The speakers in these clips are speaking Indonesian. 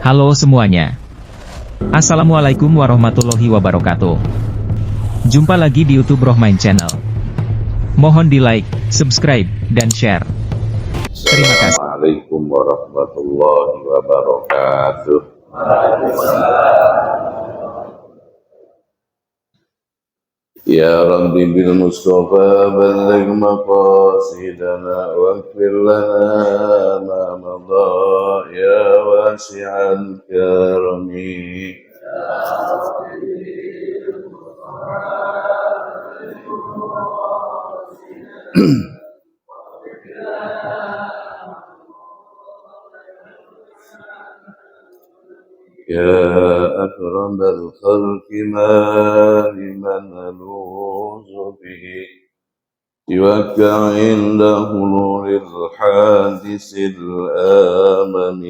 Halo semuanya. Assalamualaikum warahmatullahi wabarakatuh. Jumpa lagi di YouTube Rohmain Channel. Mohon di like, subscribe, dan share. Terima kasih. Assalamualaikum warahmatullahi wabarakatuh. Ya Rabbi bil Mustafa balligh maqasidana waghfir lana ma madha ya wasi'al karami. يا أكرم الخلق ما لمن نلوذ به سواك عند حلول الحادث الآمن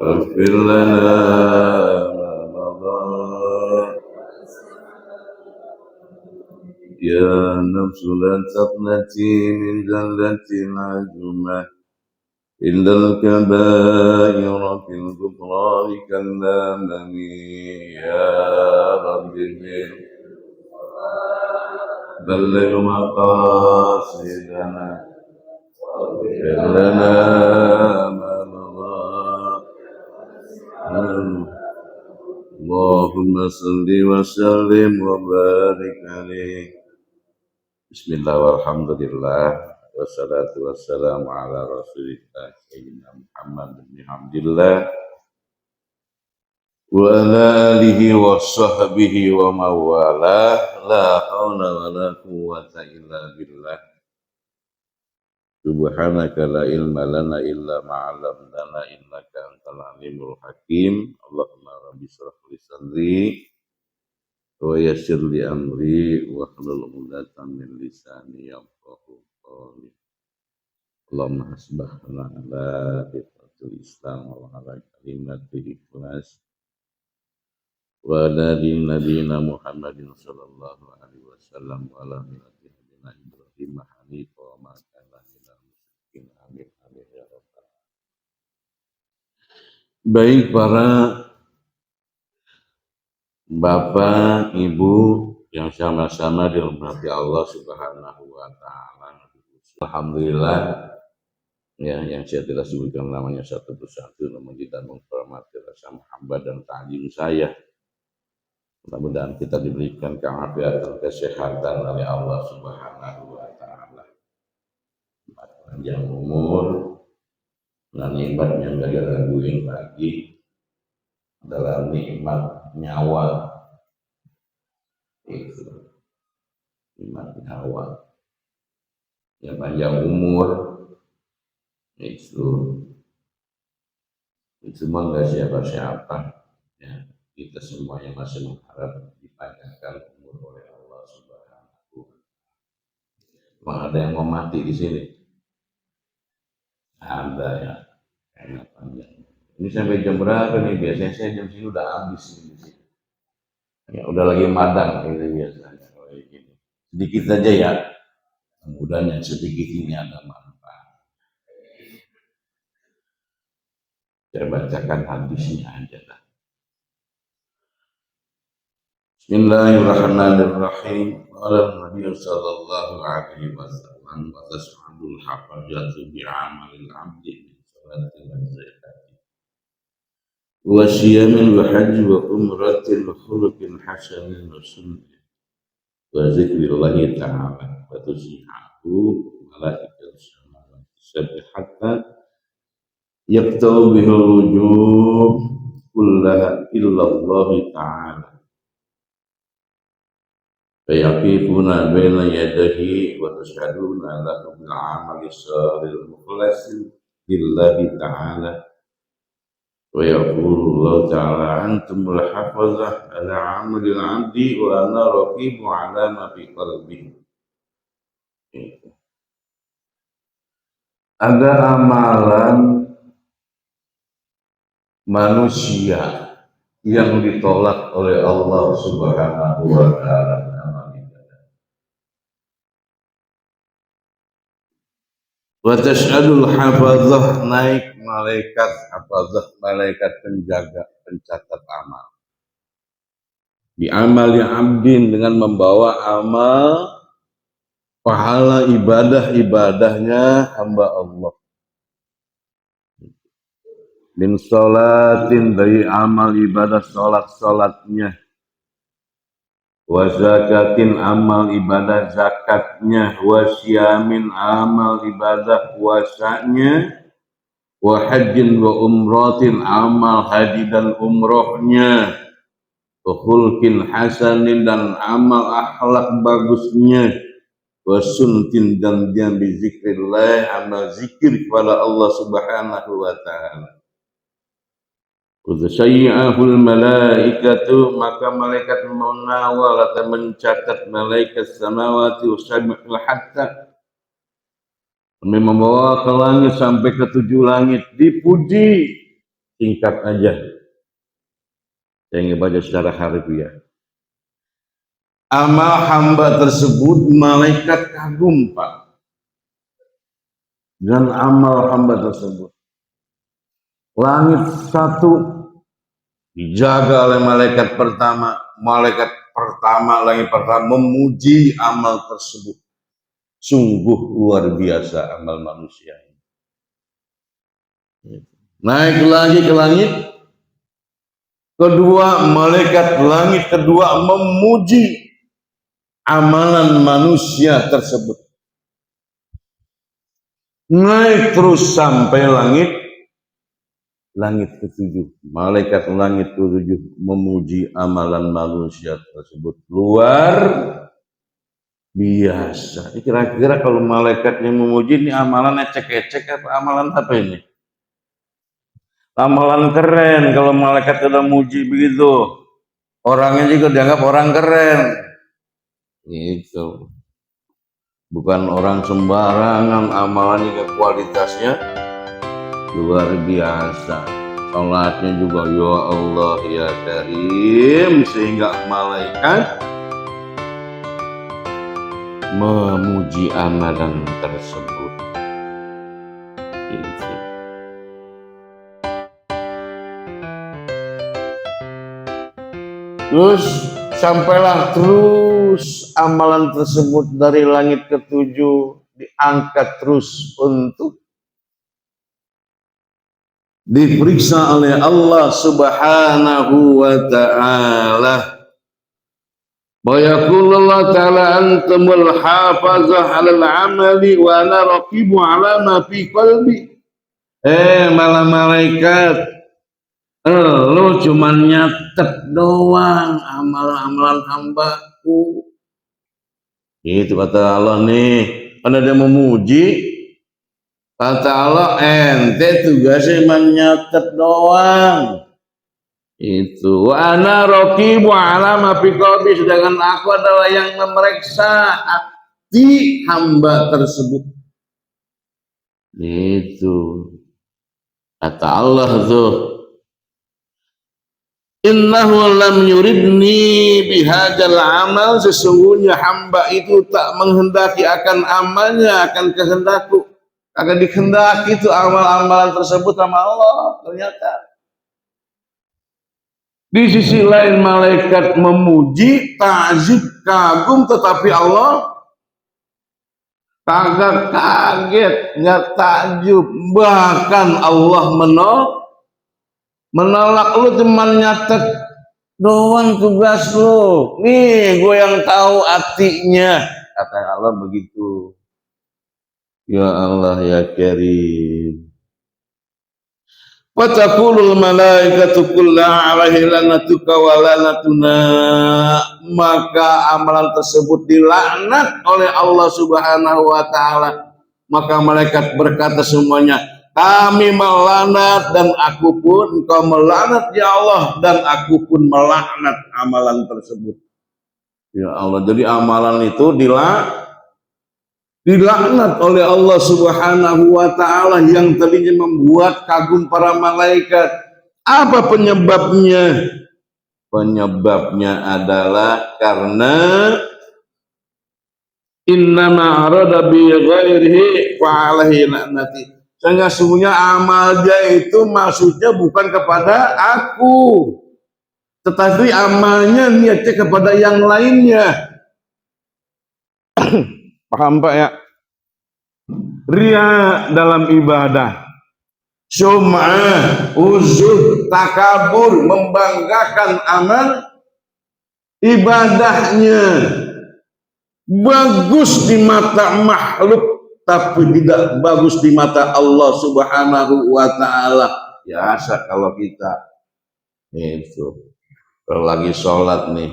اغفر لنا ما مضى يا نفس لا تقنتي من ذلة العجمة إلا الكبائر في الكفران كالآمن يا رب بلغ مقاصدنا واغفر لنا ما مضى اللهم صل وسلم وبارك عليه. Bismillah walhamdulillah wassalatu wassalamu ala rasulillah sayyidina Muhammad bin Hamdillah wa ala alihi wa sahbihi wa mawalah la hawla wa la quwwata illa billah subhanaka la ilma lana illa ma'alamdana innaka antal alimul hakim. Allahumma rabbi shrah li sadri wa yassir li amri wa hlul 'uqdatam min lisani yafqahu qawli. Allahumma hasbahna ala fitratil Islam wa ala kalimatil ikhlas wa ala nabiyina Muhammadin sallallahu alaihi wasallam wa ala millati Ibrahim hanifa wa ma kana minal musyrikin. Amin amin ya rabbal alamin. Baik para Bapak, Ibu yang sama-sama dirahmati Allah Subhanahu wa taala. Alhamdulillah ya, yang saya tidak sebutkan namanya satu persatu, namun kita menghormati rasa mahabbah dan ta'zim saya. Mudah-mudahan kita diberikan keafiatan, kesehatan oleh Allah Subhanahu wa taala. Panjang umur dan nikmat yang gak diraguin lagi adalah nikmat nyawa. Itu nikmat nyawa yang panjang umur itu mah nggak siapa-siapa ya, kita semua yang masih mengharap dipanjangkan umur oleh Allah Subhanahu. Memang ada yang mau mati di sini? Ada ya, karena panjang. Ini sampai jam berapa nih? Biasanya saya jam sini udah habis nih. Ya, udah lagi madang ini biasanya. Sedikit saja ya, mudah-mudahan sedikit ini ada manfaat. Saya bacakan hadisnya aja lah. Bismillahirrahmanirrahim. Qala Nabi sallallahu alaihi wasallam wa tas'adul hafajatu bi'amalil 'abdi min salati wa zakati wa siyamin wa hajji wa umratin wa khuluqin hasanin wa sunnah wa zikrillahi ta'ala wa tusihaku malaikatu samawati sab'i hatta yaqta'u bihul wujub kullaha illallah ta'ala fayaqifuna baina yadahi wa tashhaduna lahu bil 'amali shalihil mukhlasin lillahi ta'ala wa yaqulu Allah ta'ala antumul hafazah ala 'amalil 'abdi wa ana raqibu 'ala ma fi qalbihi. Ada amalan manusia yang ditolak oleh Allah Subhanahu wa taala. Wa tas'adul hafazah, naik malaikat hafazah, malaikat penjaga pencatat amal. Di amal yang abdin, dengan membawa amal pahala ibadah-ibadahnya hamba Allah. Min sholatin, dari amal ibadah sholat-sholatnya. Wa zakatin, amal ibadah zakatnya. Wa syamin, amal ibadah puasanya. Wa hajjin wa umratin, amal haji dan umrohnya. Wa khulqin hasanin, dan amal akhlak bagusnya. Wa suntin, dan dia bizikrillah, amal zikir kepada Allah subhanahu wa ta'ala. Utsayyi'ahul malaikatu, maka malaikat mengawal atau mencatat, malaikat samawati usabihul hatta, membawa ke langit sampai ke 7 langit, dipuji. Singkat aja, saya ingin baca secara harfiah. Amal hamba tersebut malaikat kagum, Pak, dan amal hamba tersebut. Langit 1 dijaga oleh malaikat pertama. Langit pertama memuji amal tersebut. Sungguh luar biasa amal manusia ini. Naik lagi ke langit kedua, malaikat langit kedua memuji amalan manusia tersebut. Naik terus sampai langit ke-7, malaikat langit ke-7 memuji amalan manusia tersebut. Luar biasa. Kira-kira kalau malaikatnya memuji, ini amalan ecek-ecek apa amalan apa ini? Amalan keren kalau malaikat sudah muji begitu. Orangnya juga dianggap orang keren. Itu bukan orang sembarangan, amalannya ke kualitasnya luar biasa. Salatnya juga ya Allah ya Karim, sehingga malaikat memuji amalan tersebut. Terus sampailah terus amalan tersebut dari langit ke-7 diangkat terus untuk diperiksa oleh Allah subhanahu wa ta'ala. Wa yaqulullah ta'ala antumul hafazah 'alal 'amali wa ana raqibu 'ala ma fi qalbi. Malah malaikat, lu cuman nyatet doang amalan-amalan hambaku. Itu kata Allah nih. Kan ada memuji. Kata Allah, ente tugasnya menyatet doang. Itu wa ana raqibu 'ala ma fi qalbi, sedangkan aku adalah yang memeriksa hati hamba tersebut. Itu kata Allah tuh, innahu lam yuridni bihadzal amal, sesungguhnya hamba itu tak menghendaki akan amalnya, akan kehendakku, akan dikehendaki itu amal-amalan tersebut sama Allah. Ternyata di sisi lain malaikat memuji, ta'zib, kagum, tetapi Allah kagak kaget, nggak takjub. Bahkan Allah menolak, lu cuman nyatet doang tugas lu. Nih gue yang tahu artinya. Kata Allah begitu. Ya Allah ya Karim. Fataqulul malaikatu kullaha alaihi lanatuka wa lanatuna, maka amalan tersebut dilaknat oleh Allah subhanahu wa ta'ala. Maka malaikat berkata semuanya, kami melaknat dan aku pun, engkau melaknat ya Allah dan aku pun melaknat amalan tersebut. Ya Allah, jadi amalan itu dilaknat oleh Allah subhanahu wa ta'ala yang tadinya membuat kagum para malaikat. Apa penyebabnya? Penyebabnya adalah karena innama arada bi ghairihi fa alaihi la'nati. Sehingga sungguhnya amal dia itu maksudnya bukan kepada aku, tetapi amalnya niatnya kepada yang lainnya. Paham Pak ya? Ria dalam ibadah, sum'ah, uzur, takabur, membanggakan amal ibadahnya, bagus di mata makhluk tapi tidak bagus di mata Allah Subhanahu wa taala. Biasa kalau kita itu kalau lagi sholat nih,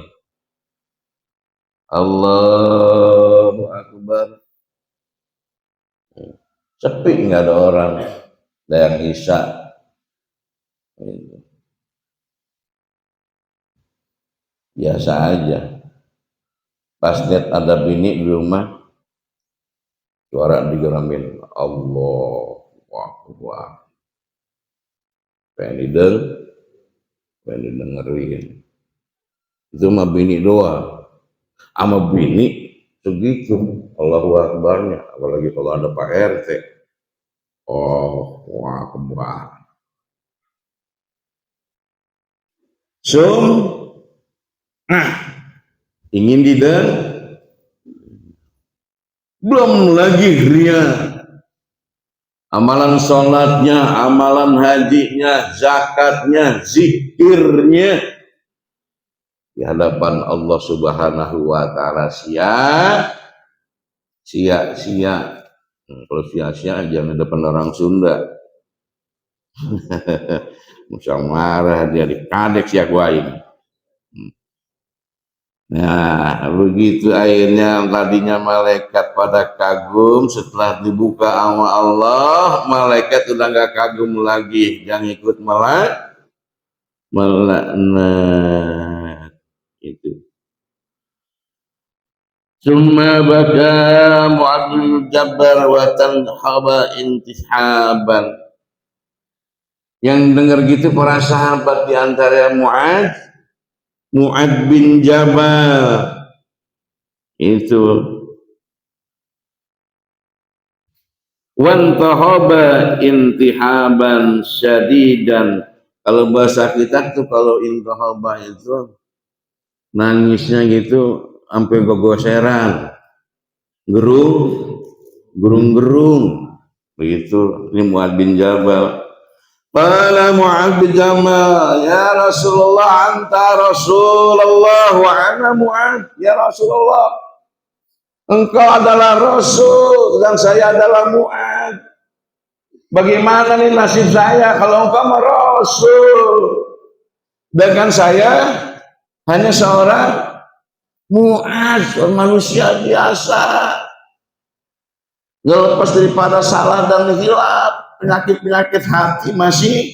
Allahu Akbar, sepi, nggak ada orang, ada yang isya. Biasa aja. Pas lihat ada bini di rumah, suara digeramin, Allahu Akbar. Pengen didengerin. Itu mah bini doang. Sama bini segitu Allahu Akbarnya, apalagi kalau ada Pak RT. Allahu Akbar. Ingin belum lagi ria, amalan sholatnya, amalan hajinya, zakatnya, zikirnya di hadapan Allah Subhanahu wa taala sia-sia. Kalau sia-sia jangan di depan orang Sunda. Musa marah dia, dikadek siak wain. Nah, begitu akhirnya tadinya malaikat pada kagum, setelah dibuka sama Allah, malaikat udah nggak kagum lagi, yang ikut melaknat itu. Summa baka Mu'adz bin Jabal wa tanhaba intishaban. Yang dengar gitu para sahabat, di antara Mu'adz bin Jabal itu wantahaba intihaban syadidan. Kalau bahasa kita tuh kalau intahaba itu nangisnya gitu sampai gogoseran, gerung begitu. Ini Mu'adz bin Jabal. Qala Mu'adz bin Jabal, ya Rasulullah, anta Rasulullah wa ana Mu'adz. Ya Rasulullah, engkau adalah Rasul dan saya adalah Mu'adz. Bagaimana nih nasib saya kalau engkau mah Rasul, dengan saya hanya seorang Mu'adz, manusia biasa, nggak lepas daripada salah dan hilaf. Penyakit-penyakit hati masih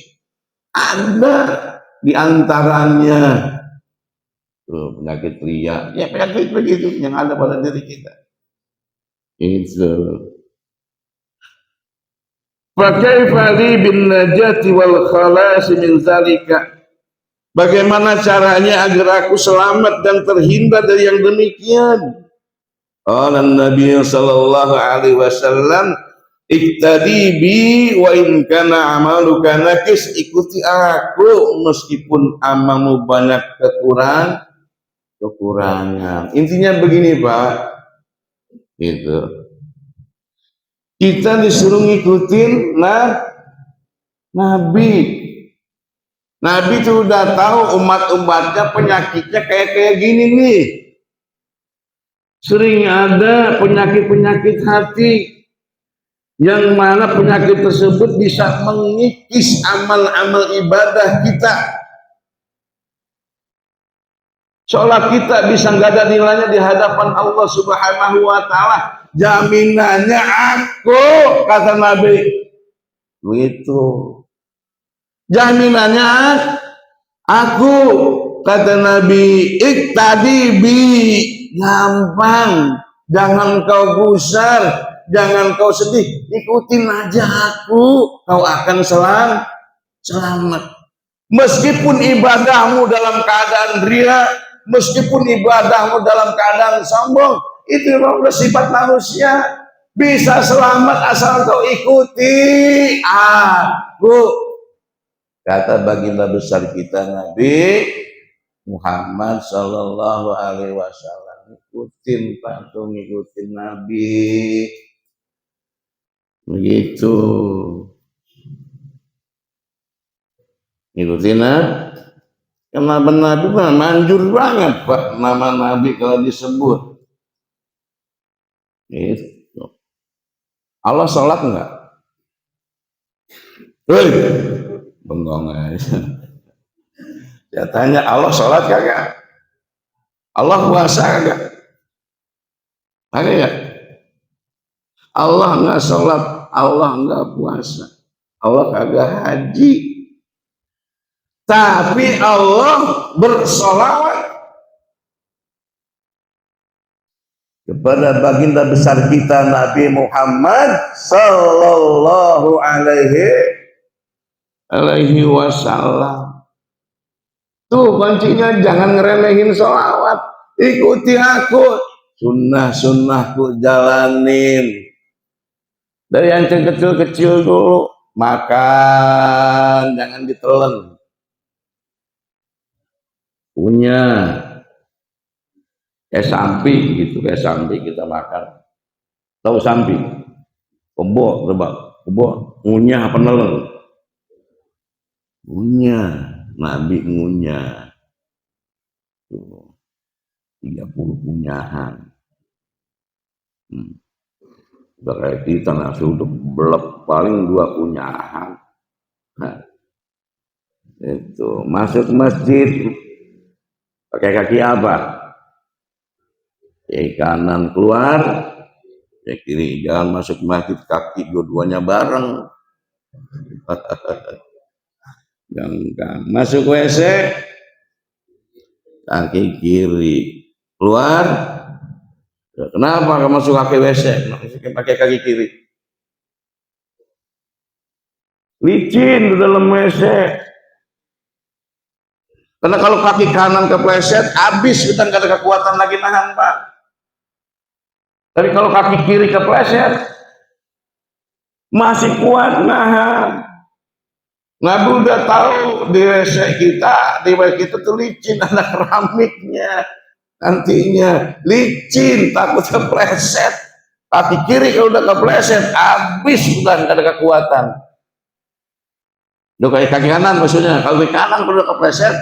ada di antaranya. Tuh, penyakit ria, ya penyakit begitu yang ada pada diri kita. Itu. Fakaifa li bin najati wal khalas min zalika. Bagaimana caranya agar aku selamat dan terhindar dari yang demikian? Qala Nabi sallallahu alaihi wasallam, iktadi bi wa in kana amaluka nakis. Ikuti aku meskipun amalmu banyak kekurangan. Intinya begini Pak, gitu. Kita disuruh ngikutin Nabi. Nabi itu udah tahu umat-umatnya penyakitnya kayak gini nih. Sering ada penyakit-penyakit hati, yang mana penyakit tersebut bisa mengikis amal-amal ibadah kita. Sholat kita bisa nggak ada nilainya di hadapan Allah Subhanahu wa taala. Jaminannya aku, kata Nabi. Begitu. Jaminannya aku, kata Nabi. Iktadi bi. Gampang. Jangan kau gusar, jangan kau sedih, ikutin aja aku, kau akan selamat. Meskipun ibadahmu dalam keadaan ria, meskipun ibadahmu dalam keadaan sombong, Itu memang udah sifat manusia. Bisa selamat asal kau ikuti aku. Kata baginda besar kita Nabi Muhammad Sallallahu Alaihi Wasallam, ikutin patuh, ngikutin Nabi, begitu, ikutin Nabi. Kenapa Nabi mah manjur banget Pak, nama Nabi kalau disebut. Itu. Allah sholat enggak? Hei, bengong aja. Saya tanya, Allah sholat kagak? Allah puasa kagak? Kagak ya? Allah enggak sholat, Allah enggak puasa, Allah kagak haji. Tapi Allah bersolawat kepada baginda besar kita Nabi Muhammad Sallallahu Alaihi Wasallam. Tuh kuncinya, jangan ngeremehin sholawat, ikuti aku, sunnah-sunnahku jalanin. Dari yang kecil-kecil dulu, makan jangan ditelan. Punya kayak samping gitu, kayak samping kita makan. Tahu samping? Kebo, kebo, ngunyah apa nelen? Ngunyah, Nabi ngunyah. 30 kunyahan. Berarti tanah sudah belep paling 2 kunyahan. Nah, itu masuk masjid pakai kaki apa? Kaki kanan keluar, kaki kiri. Jangan masuk masjid kaki dua-duanya bareng. Jangan masuk WC kaki kiri keluar. Kenapa kamu masuk kaki WC? Pakai kaki kiri. Licin di dalam WC. Karena kalau kaki kanan kepleset, habis kita nggak ada kekuatan lagi nahan Pak. Tapi kalau kaki kiri kepleset, masih kuat nahan. Nabi udah tahu di WC kita tuh licin, ada keramiknya. Nantinya licin, takut kepleset. Kaki kiri kalau udah kepleset, habis udah nggak ada kekuatan. Udah kayak kaki kanan maksudnya, kalau kaki kanan kalau udah kepleset,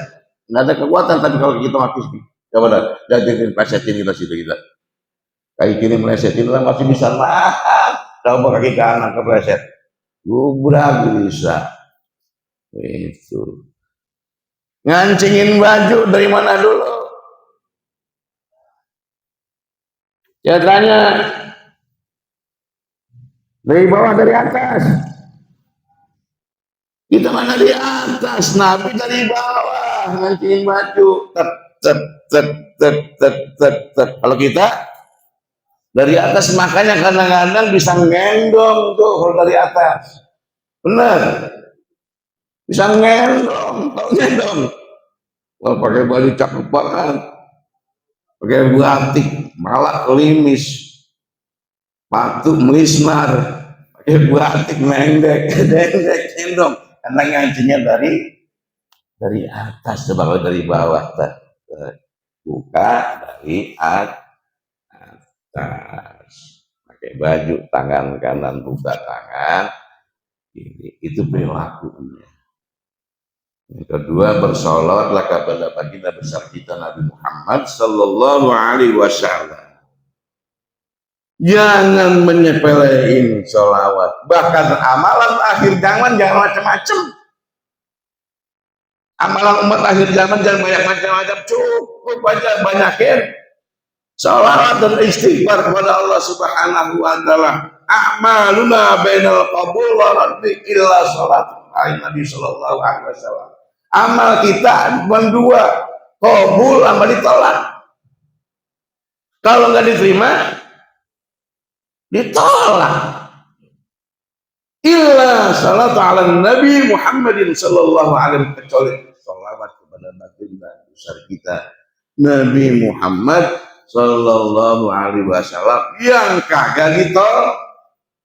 nggak ada kekuatan. Tapi kalau kita masih coba dah, jadiin plesetin kita situ kita. Kaki kiri melesetin lah masih bisa nahan. Coba kaki kanan kepleset, gubrak bisa. Itu ngancingin baju dari mana dulu? Ya tanya dari bawah dari atas. Kita mana di atas, Nabi dari bawah ngancingin baju. Kalau kita dari atas, makanya kadang-kadang bisa ngendong tuh kalau dari atas. Benar. Bisa ngendong, tahu ngendong. Kalau pakai baju cakep banget, pakai batik, malah klimis, patu melismar, pakai batik mendek, ngendong. Karena ngancinya dari atas, coba dari bawah, buka dari atas, pakai baju tangan kanan buka tangan, itu perilakunya. Yang kedua, bersolawatlah kepada baginda besar kita Nabi Muhammad Sallallahu Alaihi Wasallam. Jangan menyepelein solawat. Bahkan amalan akhir zaman jangan macam-macam. Amalan umat akhir zaman jangan banyak macam-macam. Cukup aja banyakin solawat dan istighfar kepada Allah Subhanahu Wa Taala. Amaluna bainal qabul wa raddi illa salat. Nabi Sallallahu Alaihi Wasallam. Amal kita cuma 2, qabul sama ditolak. Kalau nggak diterima, ditolak. Illa salatu ala Nabi Muhammadin Sallallahu Alaihi Wasallam, kecuali salawat kepada baginda besar kita Nabi Muhammad Sallallahu Alaihi Wasallam yang kagak ditolak.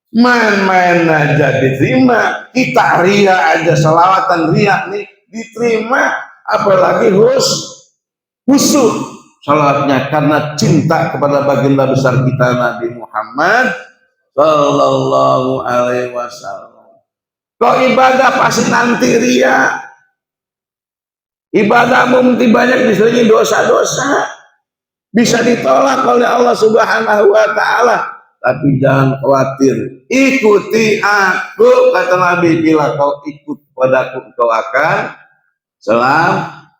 Main-main aja diterima, kita ria aja salawatan ria nih diterima, apalagi khusyuk salawatnya karena cinta kepada baginda besar kita Nabi Muhammad Sallallahu Alaihi Wasallam. Kok ibadah pasti nanti ria, ibadahmu mungkin banyak diselingi dosa-dosa, bisa ditolak oleh Allah Subhanahu Wa Taala. Tapi jangan khawatir, ikuti aku, kata Nabi, bila kau ikut padaku kau akan selamat.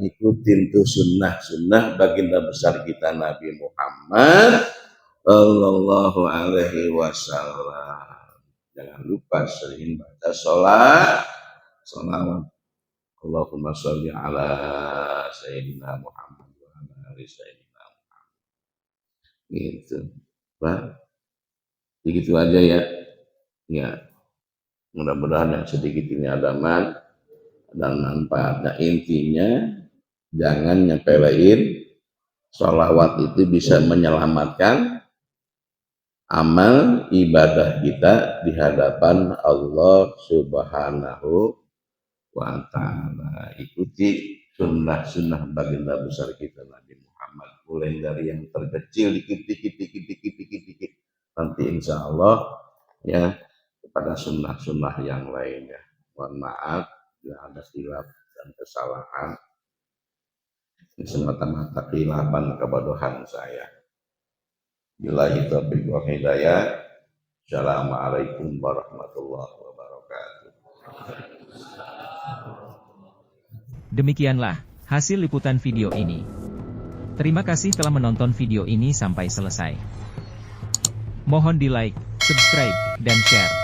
Ikutin tuh sunnah baginda besar kita Nabi Muhammad Sallallahu Alaihi Wasallam. Jangan lupa sering baca salawat. Allahumma sholli ala sayyidina Muhammad wa ala ali sayyidina gitu, Pak. Begitu aja ya. Ya, mudah-mudahan yang sedikit ini ada manfaat. Nah, intinya jangan nyepelein sholawat itu bisa menyelamatkan amal ibadah kita di hadapan Allah Subhanahu wa Ta'ala. Ikuti sunnah baginda besar kita Nabi Muhammad, mulai dari yang terkecil dikit nanti insya Allah ya kepada sunnah yang lainnya. Mohon maaf bila ada khilaf dan kesalahan, ini semata-mata khilafan kebodohan saya. Billahi taufiq wal hidayah. Assalamualaikum warahmatullahi wabarakatuh. Demikianlah hasil liputan video ini. Terima kasih telah menonton video ini sampai selesai. Mohon di like, subscribe, dan share.